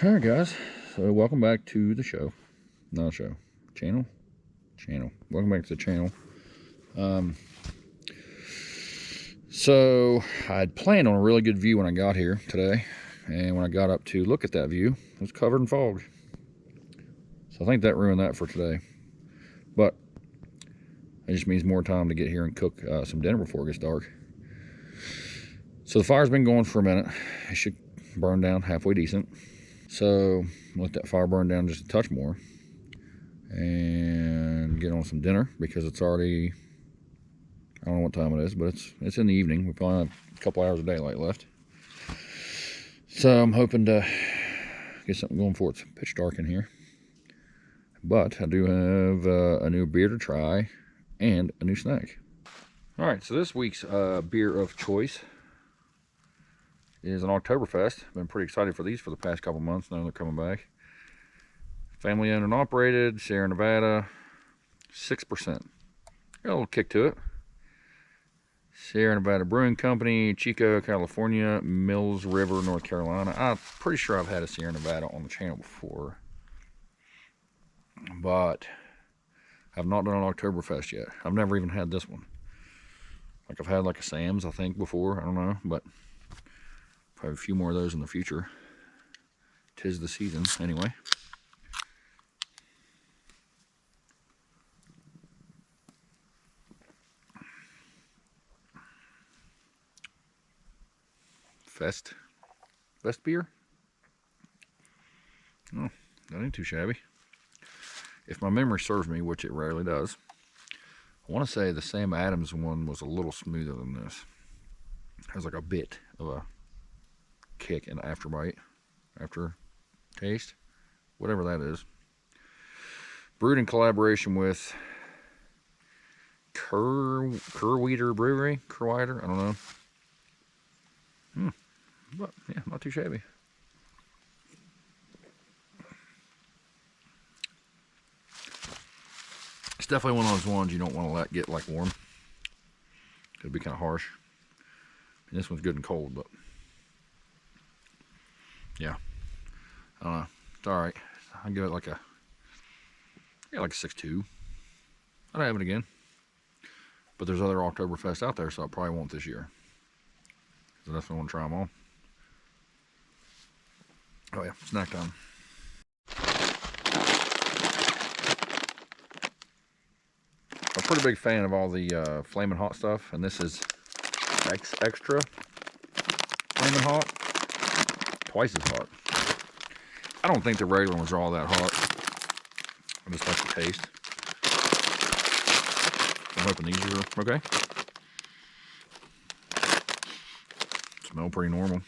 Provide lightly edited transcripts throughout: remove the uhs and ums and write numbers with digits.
All right, guys. So welcome back to the show. Not show. Channel. Welcome back to the channel. So I'd planned on a really good view when I got here today, and when I got up to look at that view, it was covered in fog. So I think that ruined that for today. But it just means more time to get here and cook some dinner before it gets dark. So the fire's been going for a minute. It should burn down halfway decent. So let that fire burn down just a touch more and get on some dinner, because it's already, I don't know what time it is, but it's in the evening. We probably have a couple hours of daylight left. So I'm hoping to get something going before it's pitch dark in here. But I do have a new beer to try and a new snack. All right, so this week's beer of choice is an Oktoberfest. Been pretty excited for these for the past couple months. Now they're coming back. Family owned and operated, Sierra Nevada, 6%. Got a little kick to it. Sierra Nevada Brewing Company, Chico, California, Mills River, North Carolina. I'm pretty sure I've had a Sierra Nevada on the channel before, but I've not done an Oktoberfest yet. I've never even had this one. Like, I've had like a Sam's, I think, before. I don't know, but probably a few more of those in the future. 'Tis the season, anyway. Fest beer? Oh, that ain't too shabby. If my memory serves me, which it rarely does, I want to say the Sam Adams one was a little smoother than this. It has like a bit of a kick and after taste, whatever that is. Brewed in collaboration with Kerwider Brewery, I don't know. But yeah, not too shabby. It's definitely one of those ones you don't want to let get like warm. It'd be kind of harsh. And this one's good and cold, but yeah, I don't know. It's all right. I give it like a 6.2. I'd have it again. But there's other Oktoberfest out there, so I probably won't this year. So I definitely want to try them all. Oh yeah, snack time. I'm a pretty big fan of all the Flamin' Hot stuff, and this is extra Flamin' Hot. Twice as hot. I don't think the regular ones are all that hot. I just like the taste. I'm hoping these are okay. Smell pretty normal.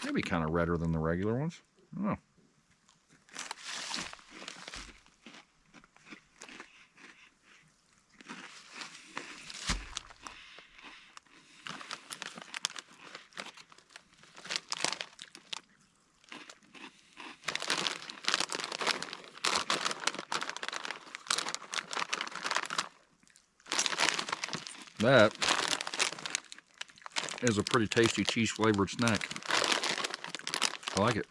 Maybe kind of redder than the regular ones. I don't know. That is a pretty tasty cheese flavored snack. I like it.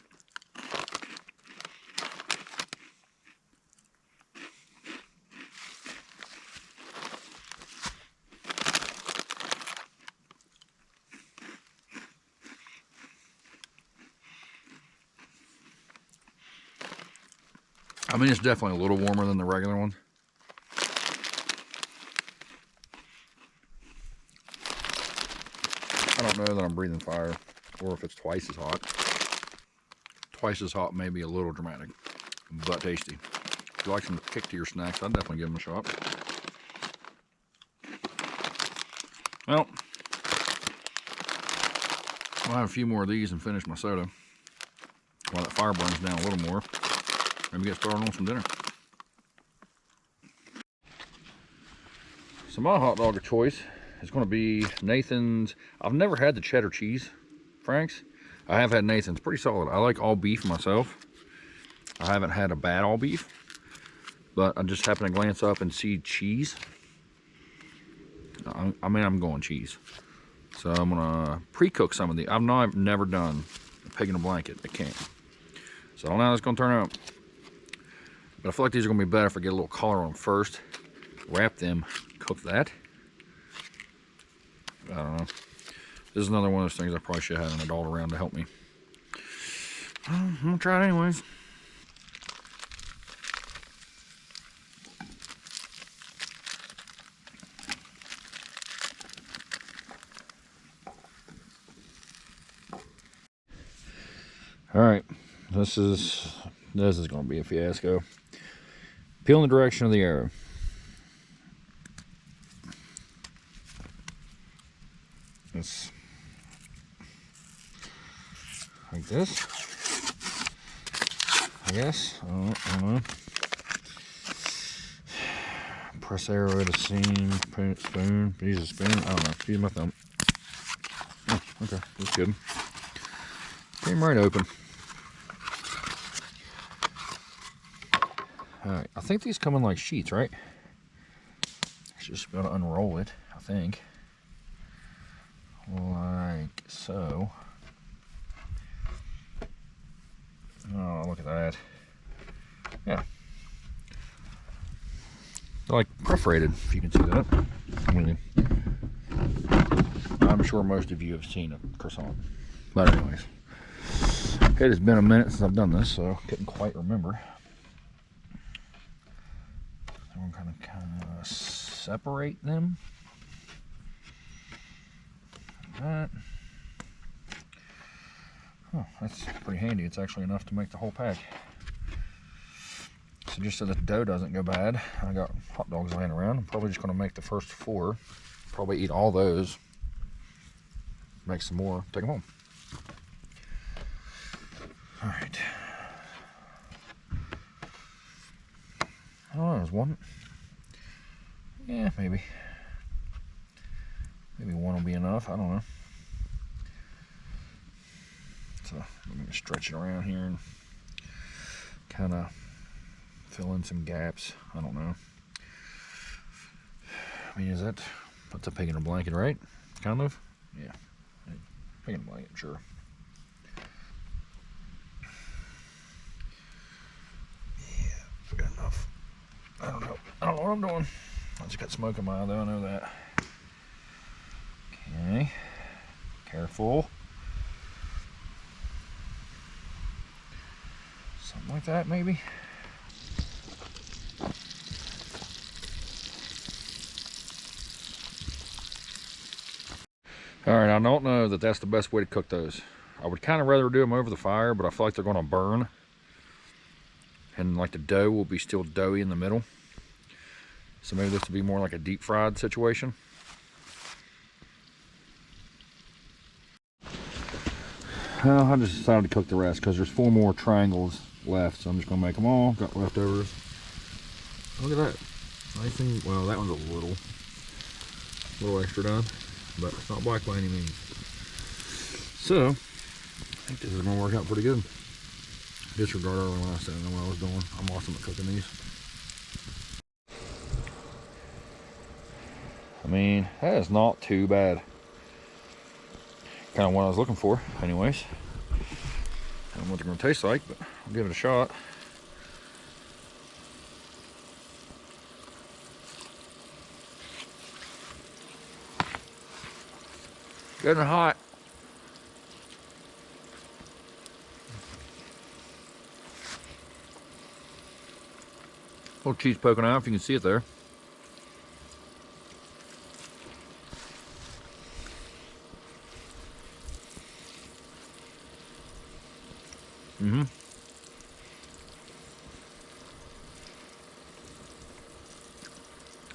I mean, it's definitely a little warmer than the regular one. I don't know that I'm breathing fire, or if it's twice as hot. Twice as hot may be a little dramatic, but tasty. If you like some kick to your snacks, I'd definitely give them a shot. Well, I'll have a few more of these and finish my soda while that fire burns down a little more. Maybe get started on some dinner. So my hot dog of choice is going to be Nathan's. I've never had the cheddar cheese Franks. I have had Nathan's. Pretty solid. I like all beef myself. I haven't had a bad all beef, but I just happened to glance up and see cheese. I mean, I'm going cheese. So I'm gonna pre-cook some of these. I've never done a pig in a blanket at camp, so I don't know how it's gonna turn out. But I feel like these are gonna be better if I get a little color on them first. Wrap them, cook that. I don't know. This is another one of those things I probably should have an adult around to help me. I'm gonna try it anyways. All right, this is gonna be a fiasco. Peel in the direction of the arrow. It's like this, I guess. I don't know. Press arrow at a seam, spoon. Use a spoon. I don't know. Use my thumb. Oh, okay, that's good. Came right open. Alright, I think these come in like sheets, right? Just gotta unroll it, I think. Like so. Oh, look at that. Yeah. They're like perforated, if you can see that. I mean, I'm sure most of you have seen a croissant. But anyways, it has been a minute since I've done this, so I couldn't quite remember. So I'm kind of separate them. Like that. Oh, that's pretty handy. It's actually enough to make the whole pack. So just so the dough doesn't go bad, I got hot dogs laying around. I'm probably just going to make the first 4. Probably eat all those. Make some more. Take them home. All right. I don't know. There's one. Yeah, maybe. Maybe one will be enough. I don't know. So I'm going to stretch it around here and kind of fill in some gaps. I don't know. I mean, that's a pig in a blanket, right? Kind of? Yeah. Pig in a blanket, sure. Yeah, good enough. I don't know what I'm doing. I just got smoke in my eye though, I know that. Okay. Careful. Something like that, maybe. All right, I don't know that that's the best way to cook those. I would kind of rather do them over the fire, but I feel like they're going to burn. And like the dough will be still doughy in the middle. So maybe this would be more like a deep fried situation. Well, I just decided to cook the rest because there's 4 more triangles left. So I'm just going to make them all. Got leftovers. Look at that. Nice and, well, that one's a little extra done. But it's not black by any means. So, I think this is going to work out pretty good. Disregard earlier when I said I didn't know what I was doing. I'm awesome at cooking these. I mean, that is not too bad. Kind of what I was looking for, anyways. I don't know what they're going to taste like, but I'll give it a shot. Good and hot. Little cheese poking out, if you can see it there.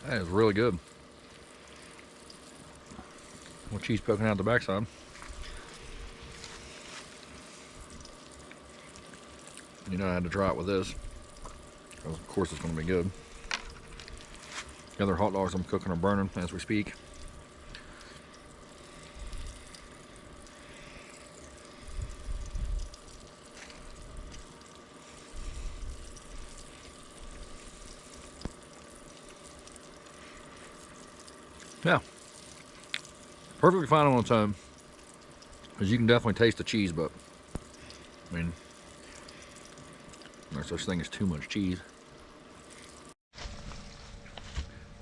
That is really good. Little cheese poking out the backside. You know, I had to try it with this. Of course it's going to be good. The other hot dogs I'm cooking are burning as we speak. Yeah. Perfect. Perfectly fine on its own, because you can definitely taste the cheese, but I mean, there's such thing as too much cheese.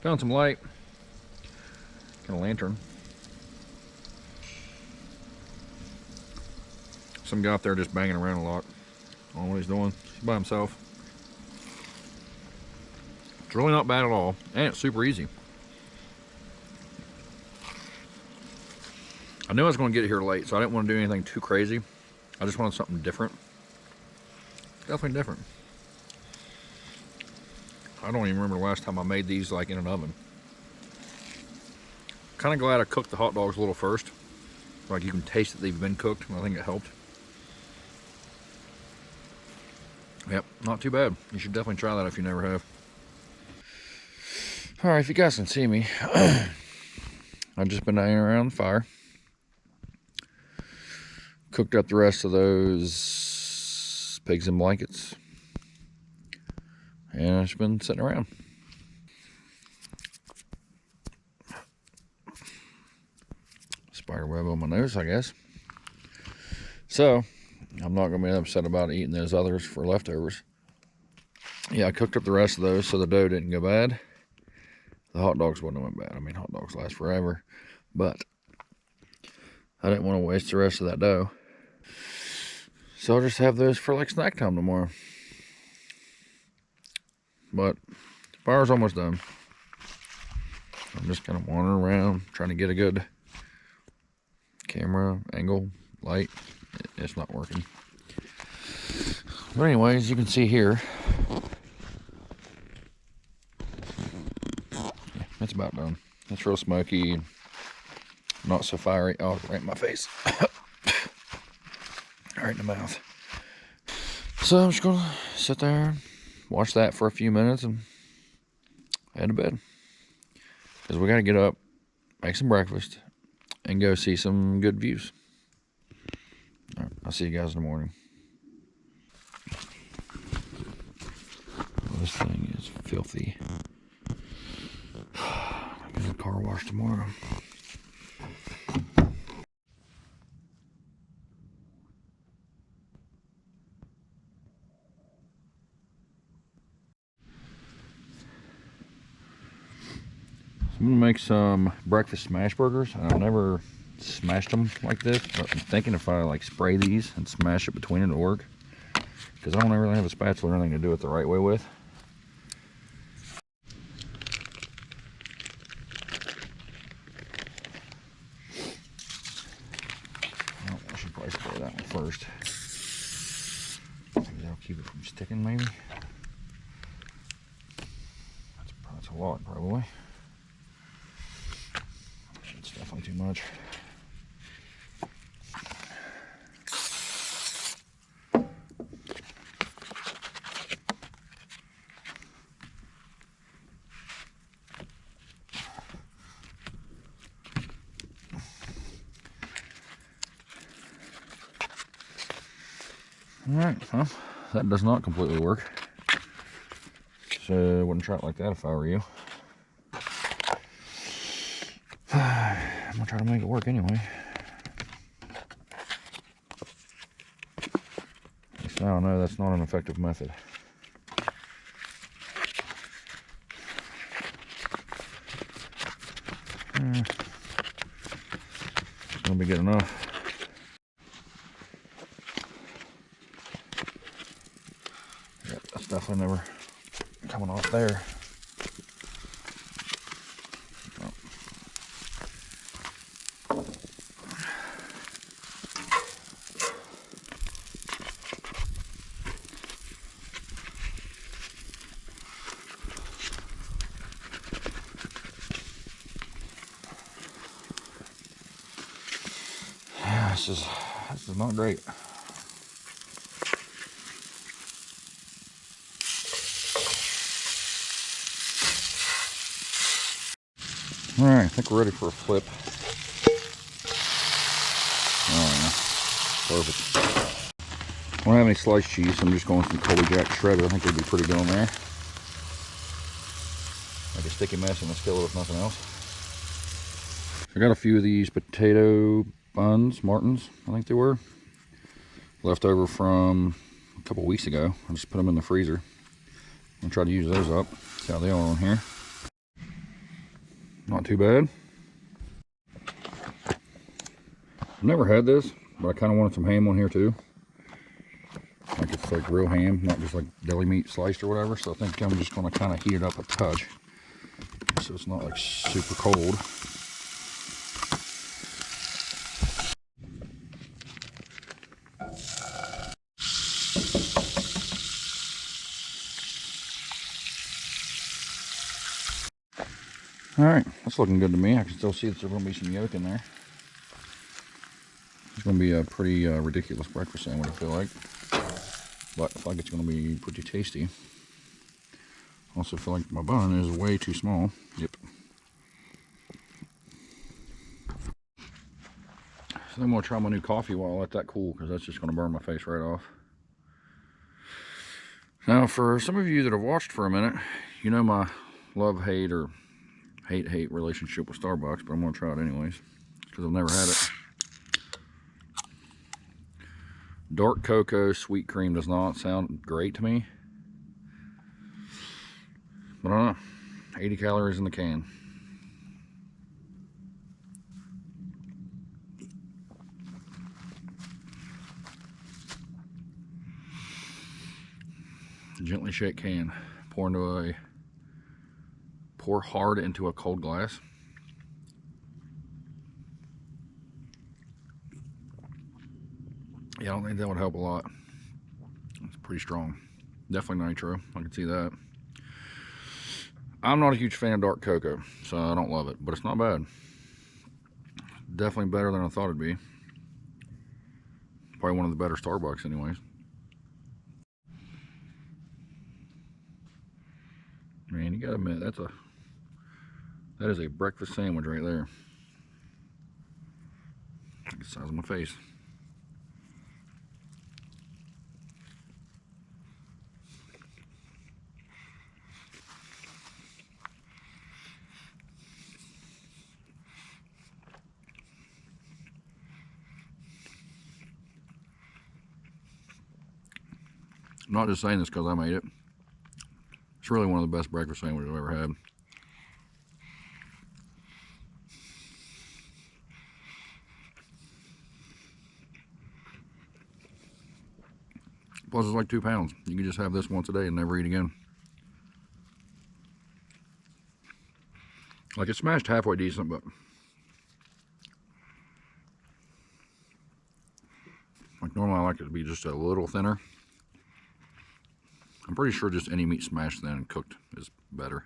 Found some light. Got a lantern. Some guy out there just banging around a lot. I don't know what he's doing. He's by himself. It's really not bad at all, and it's super easy. I knew I was going to get here late, so I didn't want to do anything too crazy. I just wanted something different. Definitely different. I don't even remember the last time I made these like in an oven. Kind of glad I cooked the hot dogs a little first. Like you can taste that they've been cooked, and I think it helped. Yep, not too bad. You should definitely try that if you never have. Alright, if you guys can see me, I've just been hanging around the fire. Cooked up the rest of those pigs in blankets. And I've just been sitting around. Spider web on my nose, I guess. So, I'm not going to be upset about eating those others for leftovers. Yeah, I cooked up the rest of those so the dough didn't go bad. The hot dogs wouldn't have went bad. I mean, hot dogs last forever. But I didn't want to waste the rest of that dough. So I'll just have those for like snack time tomorrow. But the fire's almost done. I'm just kind of wandering around, trying to get a good camera angle, light. It's not working. But anyways, you can see here. Yeah, it's about done. It's real smoky, not so fiery. Oh, right in my face. Right in the mouth. So I'm just gonna sit there, watch that for a few minutes, and head to bed. Because we gotta get up, make some breakfast, and go see some good views. All right, I'll see you guys in the morning. Well, this thing is filthy. I'll get a car wash tomorrow. I'm gonna make some breakfast smash burgers. I've never smashed them like this, but I'm thinking if I like spray these and smash it between it, it'll work. Because I don't really have a spatula or anything to do it the right way with. Oh, I should probably spray that one first. Maybe that'll keep it from sticking, maybe. That's a lot, probably. It's definitely too much. Alright, well, that does not completely work. So I wouldn't try it like that if I were you. I'm gonna try to make it work anyway. At least I don't know, that's not an effective method. It's gonna be good enough. Yep, that's definitely never coming off there. This is not great. All right, I think we're ready for a flip. Oh, yeah. Perfect. I don't have any sliced cheese, so I'm just going with some Colby Jack shredded. I think it'd be pretty good on there. Like a sticky mess in the skillet if nothing else. I got a few of these potato buns, Martins, I think they were, left over from a couple weeks ago. I just put them in the freezer. I'm gonna try to use those up. See how they are on here. Not too bad. I've never had this, but I kind of wanted some ham on here too. Like it's like real ham, not just like deli meat sliced or whatever. So I think I'm just gonna kind of heat it up a touch, so it's not like super cold. All right, that's looking good to me. I can still see that there's gonna be some yolk in there. It's gonna be a pretty ridiculous breakfast sandwich, I feel like. But I feel like it's gonna be pretty tasty. Also feel like my bun is way too small. Yep. So I'm gonna try my new coffee while I let that cool, because that's just gonna burn my face right off. Now, for some of you that have watched for a minute, you know my love-hate or hate relationship with Starbucks, but I'm gonna try it anyways, because I've never had it. Dark cocoa sweet cream does not sound great to me, but I don't know. 80 calories in the can. Gently shake can. Pour hard into a cold glass. Yeah, I don't think that would help a lot. It's pretty strong. Definitely nitro, I can see that. I'm not a huge fan of dark cocoa, so I don't love it, but it's not bad. Definitely better than I thought it'd be. Probably one of the better Starbucks anyways. Man, you gotta admit, that is a breakfast sandwich right there. Like the size of my face. I'm not just saying this because I made it. It's really one of the best breakfast sandwiches I've ever had. Plus, it's like 2 pounds. You can just have this once a day and never eat again. Like, it's smashed halfway decent, but like normally I like it to be just a little thinner. I'm pretty sure just any meat smashed thin and cooked is better.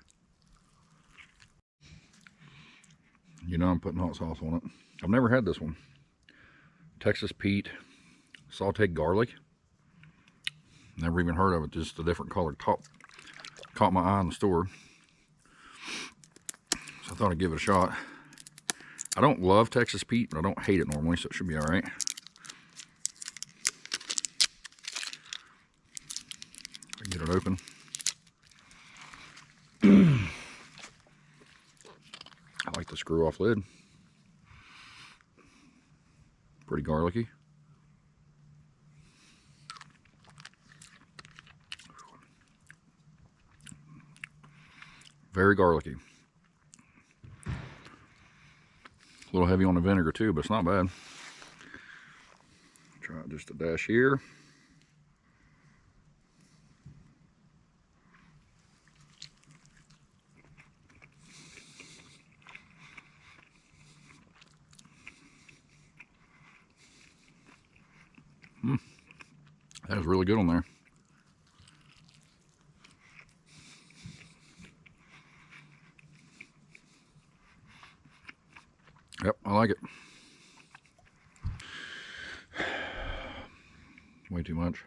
You know I'm putting hot sauce on it. I've never had this one. Texas Pete sauteed garlic. Never even heard of it, just a different color caught my eye in the store. So I thought I'd give it a shot. I don't love Texas Pete, but I don't hate it normally, so it should be all right. Get it open. I like the screw off lid. Pretty garlicky. Very garlicky. A little heavy on the vinegar too, but it's not bad. Try just a dash here. That was really good on there. Yep, I like it. Way too much.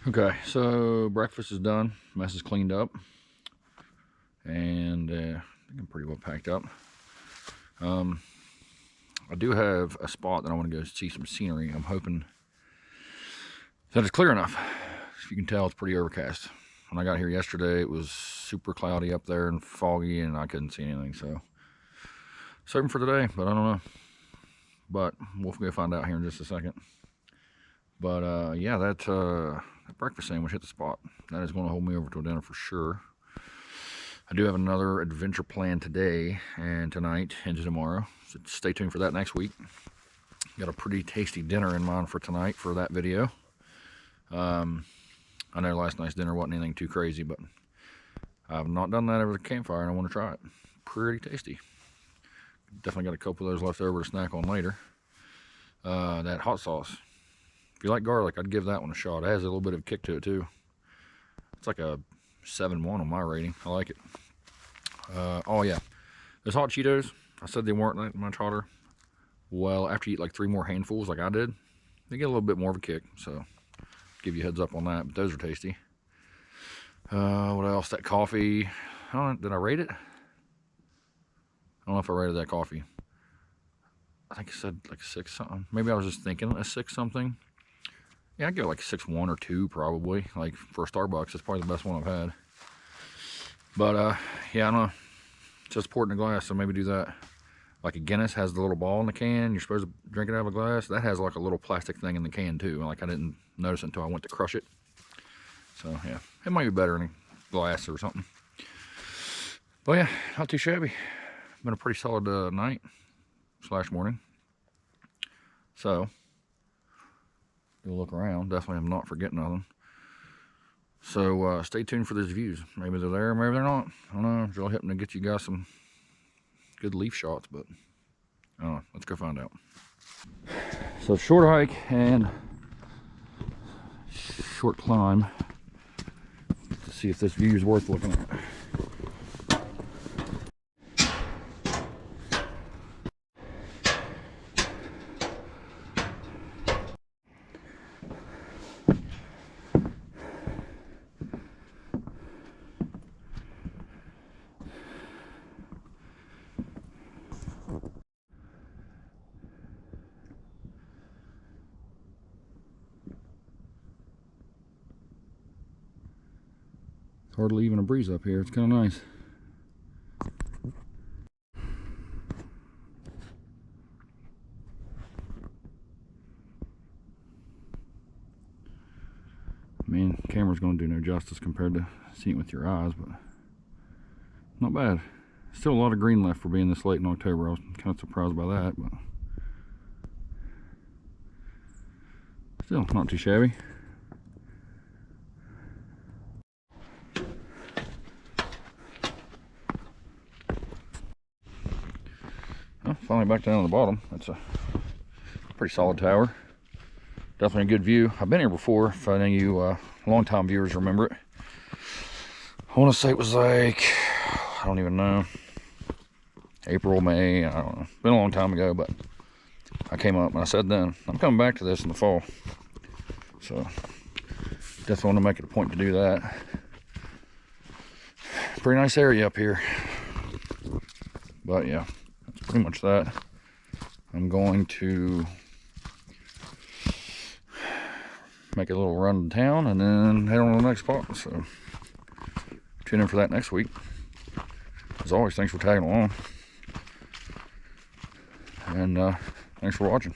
Okay, so breakfast is done. Mess is cleaned up. And I think I'm pretty well packed up. I do have a spot that I want to go see some scenery. I'm hoping that it's clear enough. As you can tell, it's pretty overcast. When I got here yesterday, it was super cloudy up there and foggy, and I couldn't see anything. So Saving for today, but I don't know. But we'll go find out here in just a second. But yeah, that breakfast sandwich hit the spot. That is going to hold me over till dinner for sure. I do have another adventure planned today and tonight into tomorrow, so stay tuned for that next week. Got a pretty tasty dinner in mind for tonight for that video. I know last night's dinner wasn't anything too crazy, but I've not done that over the campfire and I want to try it. Pretty tasty. Definitely got a couple of those left over to snack on later. That hot sauce. If you like garlic, I'd give that one a shot. It has a little bit of kick to it too. It's like a 7.1 on my rating. I like it. Oh yeah, those hot Cheetos, I said they weren't that much hotter. Well, after you eat like 3 more handfuls like I did, they get a little bit more of a kick. So give you a heads up on that, but those are tasty. What else? That coffee. I don't know, did I rate it? I don't know if I rated that coffee. I think I said like 6 something. Maybe I was just thinking a 6 something. Yeah, I'd give it like a 6.1 or 2 probably. Like for a Starbucks, it's probably the best one I've had. But yeah, I don't know. It says pour it in a glass, so maybe do that. Like a Guinness has the little ball in the can. You're supposed to drink it out of a glass. That has like a little plastic thing in the can too. Like I didn't notice it until I went to crush it. So yeah, it might be better in a glass or something. But yeah, not too shabby. Been a pretty solid night / morning. So do a look around. Definitely am not forgetting nothing. So stay tuned for those views. Maybe they're there, maybe they're not. I don't know. I'm really hoping to get you guys some good leaf shots, but I don't know. Let's go find out. So short hike and short climb to see if this view is worth looking at. Hardly even a breeze up here. It's kind of nice. I mean, camera's going to do no justice compared to seeing it with your eyes, but not bad. Still a lot of green left for being this late in October. I was kind of surprised by that, but still not too shabby. Well, finally back down to the bottom. That's a pretty solid tower. Definitely a good view. I've been here before. If any of you long-time viewers remember it. I want to say it was like, I don't even know, April, May, I don't know. Been a long time ago, but I came up and I said then, I'm coming back to this in the fall. So definitely want to make it a point to do that. Pretty nice area up here. But yeah, that's pretty much that. I'm going to make a little run to town and then head on to the next spot. So tune in for that next week. As always, thanks for tagging along. And thanks for watching.